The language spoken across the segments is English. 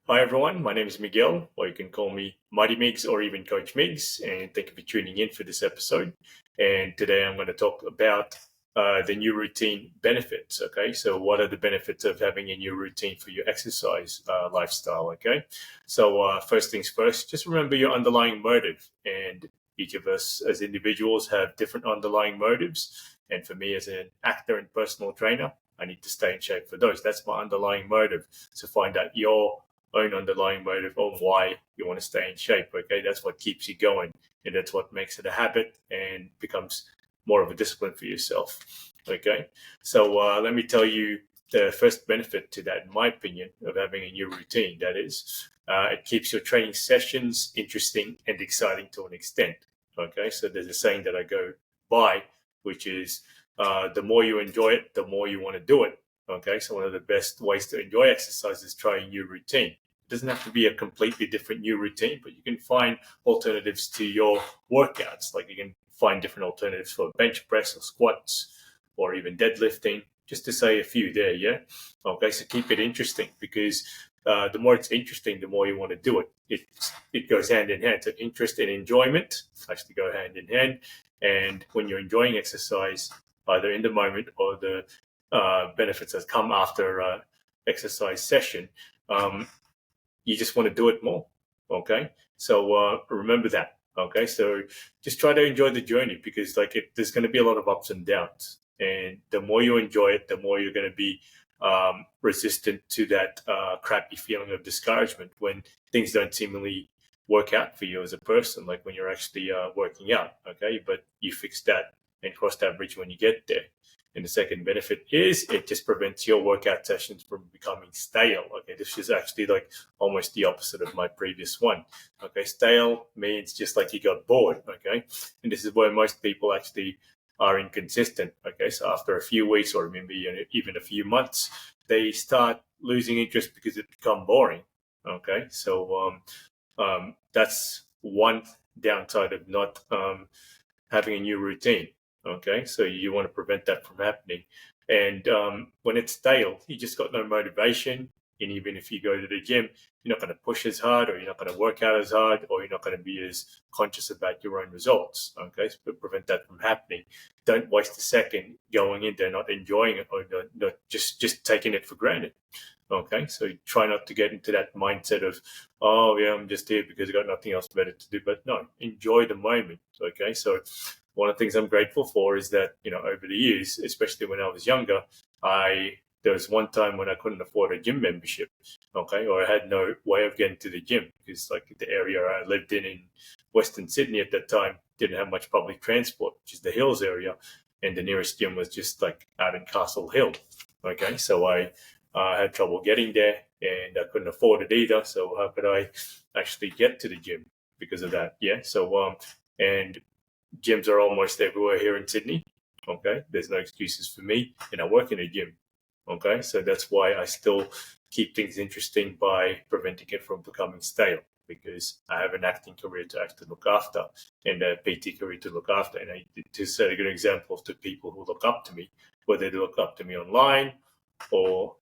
Hi everyone, my name is Miguel, or you can call me Mighty Migz or even Coach Migz, and thank you for tuning in for this episode. And today I'm going to talk about the new routine benefits. Okay, so what are the benefits of having a new routine for your exercise lifestyle? Okay, so first things first, just remember your underlying motive, and each of us as individuals have different underlying motives. And for me, as an actor and personal trainer, I need to stay in shape for those. That's my underlying motive. So find out your own underlying motive on why you want to stay in shape. Okay, that's what keeps you going, and that's what makes it a habit and becomes more of a discipline for yourself. Okay, so let me tell you the first benefit to that, in my opinion, of having a new routine. That is, it keeps your training sessions interesting and exciting to an extent. Okay, so there's a saying that I go by, which is the more you enjoy it, the more you want to do it. Okay, so one of the best ways to enjoy exercise is try a new routine. It doesn't have to be a completely different new routine, but you can find alternatives to your workouts. Like you can find different alternatives for bench press or squats or even deadlifting, just to say a few there, yeah? Okay, so keep it interesting because the more it's interesting, the more you want to do it. It goes hand in hand. So interest and enjoyment actually go hand in hand. And when you're enjoying exercise, either in the moment or the benefits that come after exercise session, you just want to do it more. Okay, so remember that. Okay, so just try to enjoy the journey because there's going to be a lot of ups and downs, and the more you enjoy it, the more you're going to be resistant to that crappy feeling of discouragement when things don't seemingly work out for you as a person, like when you're actually working out. Okay, but you fix that and cross that bridge when you get there. And the second benefit is it just prevents your workout sessions from becoming stale. Okay, this is actually like almost the opposite of my previous one. Okay, stale means just like you got bored. Okay, and this is where most people actually are inconsistent. Okay, so after a few weeks or maybe even a few months, they start losing interest because it become boring. Okay, so that's one downside of not having a new routine. Okay, so you want to prevent that from happening. And when it's stale, you just got no motivation. And even if you go to the gym, you're not going to push as hard, or you're not going to work out as hard, or you're not going to be as conscious about your own results. Okay, so prevent that from happening. Don't waste a second going in there not enjoying it or not just taking it for granted. Okay, so try not to get into that mindset of, oh yeah, I'm just here because I got nothing else better to do. But no, enjoy the moment. Okay, so one of the things I'm grateful for is that, over the years, especially when I was younger, there was one time when I couldn't afford a gym membership, okay, or I had no way of getting to the gym because like the area I lived in Western Sydney at that time didn't have much public transport, which is the Hills area, and the nearest gym was just like out in Castle Hill. Okay, so I had trouble getting there and I couldn't afford it either. So how could I actually get to the gym because of that? Yeah. So, and gyms are almost everywhere here in Sydney. Okay, there's no excuses for me, and I work in a gym. Okay, so that's why I still keep things interesting by preventing it from becoming stale because I have an acting career to actually look after and a PT career to look after. And to set a good example to people who look up to me, whether they look up to me online or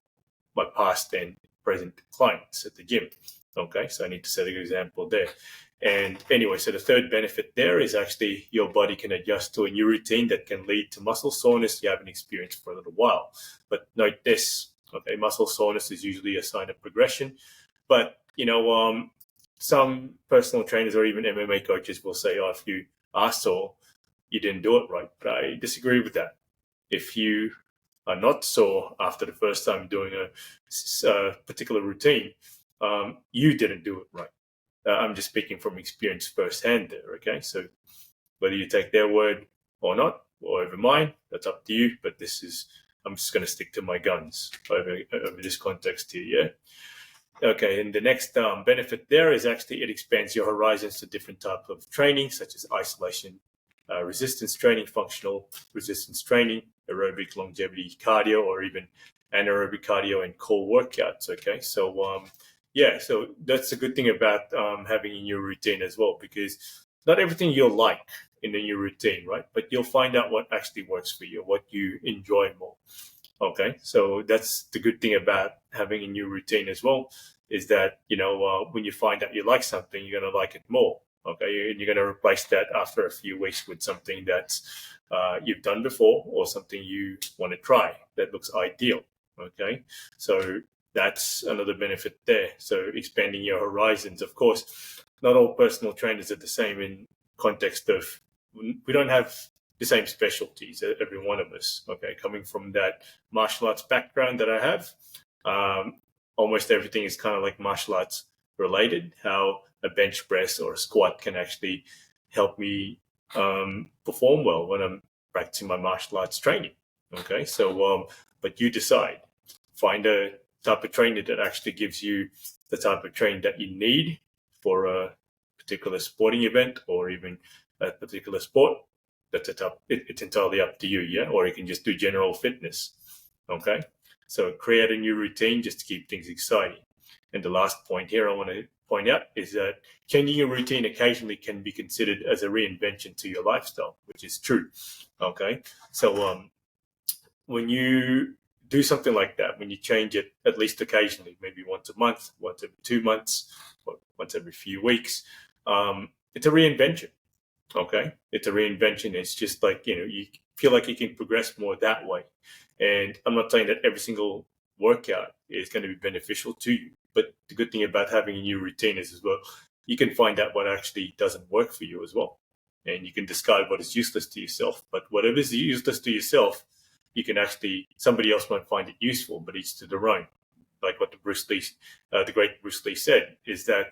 my past and present clients at the gym. Okay, so I need to set a good example there. And anyway, so the third benefit there is actually your body can adjust to a new routine that can lead to muscle soreness you haven't experienced for a little while. But note this, okay, muscle soreness is usually a sign of progression. But, some personal trainers or even MMA coaches will say, oh, if you are sore, you didn't do it right. But I disagree with that. If you are not sore after the first time doing a particular routine, you didn't do it right. I'm just speaking from experience firsthand there, okay? So whether you take their word or not, or over mine, that's up to you. But I'm just going to stick to my guns over this context here, yeah? Okay, and the next benefit there is actually it expands your horizons to different types of training, such as isolation, resistance training, functional resistance training, aerobic longevity cardio, or even anaerobic cardio and core workouts, okay? So, yeah, so that's a good thing about having a new routine as well, because not everything you'll like in the new routine, right? But you'll find out what actually works for you, what you enjoy more. Okay, so that's the good thing about having a new routine as well. is that, when you find out you like something, you're going to like it more. Okay. And you're going to replace that after a few weeks with something that's you've done before, or something you want to try that looks ideal. Okay. So that's another benefit there. So expanding your horizons. Of course, not all personal trainers are the same in context of, we don't have the same specialties, every one of us. Okay. Coming from that martial arts background that I have, almost everything is kind of like martial arts related, how a bench press or a squat can actually help me perform well when I'm practicing my martial arts training. Okay. So, but you decide, find a type of trainer that actually gives you the type of training that you need for a particular sporting event, or even a particular sport. It's entirely up to you. Yeah. Or you can just do general fitness. Okay. So create a new routine just to keep things exciting. And the last point here I want to point out is that changing your routine occasionally can be considered as a reinvention to your lifestyle, which is true. Okay. So when you do something like that, when you change it at least occasionally, maybe once a month, once every 2 months, or once every few weeks, it's a reinvention. Okay. It's a reinvention. It's just like, you feel like you can progress more that way. And I'm not saying that every single workout is going to be beneficial to you, but the good thing about having a new routine is, as well, you can find out what actually doesn't work for you as well. And you can discard what is useless to yourself. But whatever is useless to yourself, you can actually, somebody else might find it useful, but each to their own. Like what the great Bruce Lee said, is that,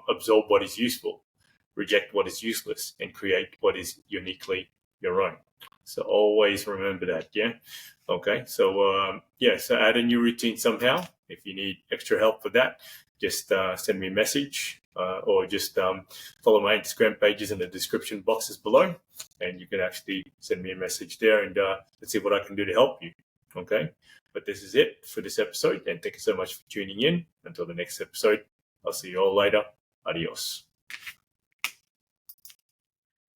absorb what is useful, reject what is useless, and create what is uniquely your own. So always remember that. Yeah. Okay. So, so add a new routine somehow. If you need extra help with that, just send me a message, or just follow my Instagram pages in the description boxes below, and you can actually send me a message there, and let's see what I can do to help you. Okay. But this is it for this episode, and thank you so much for tuning in. Until the next episode, I'll see you all later. Adios.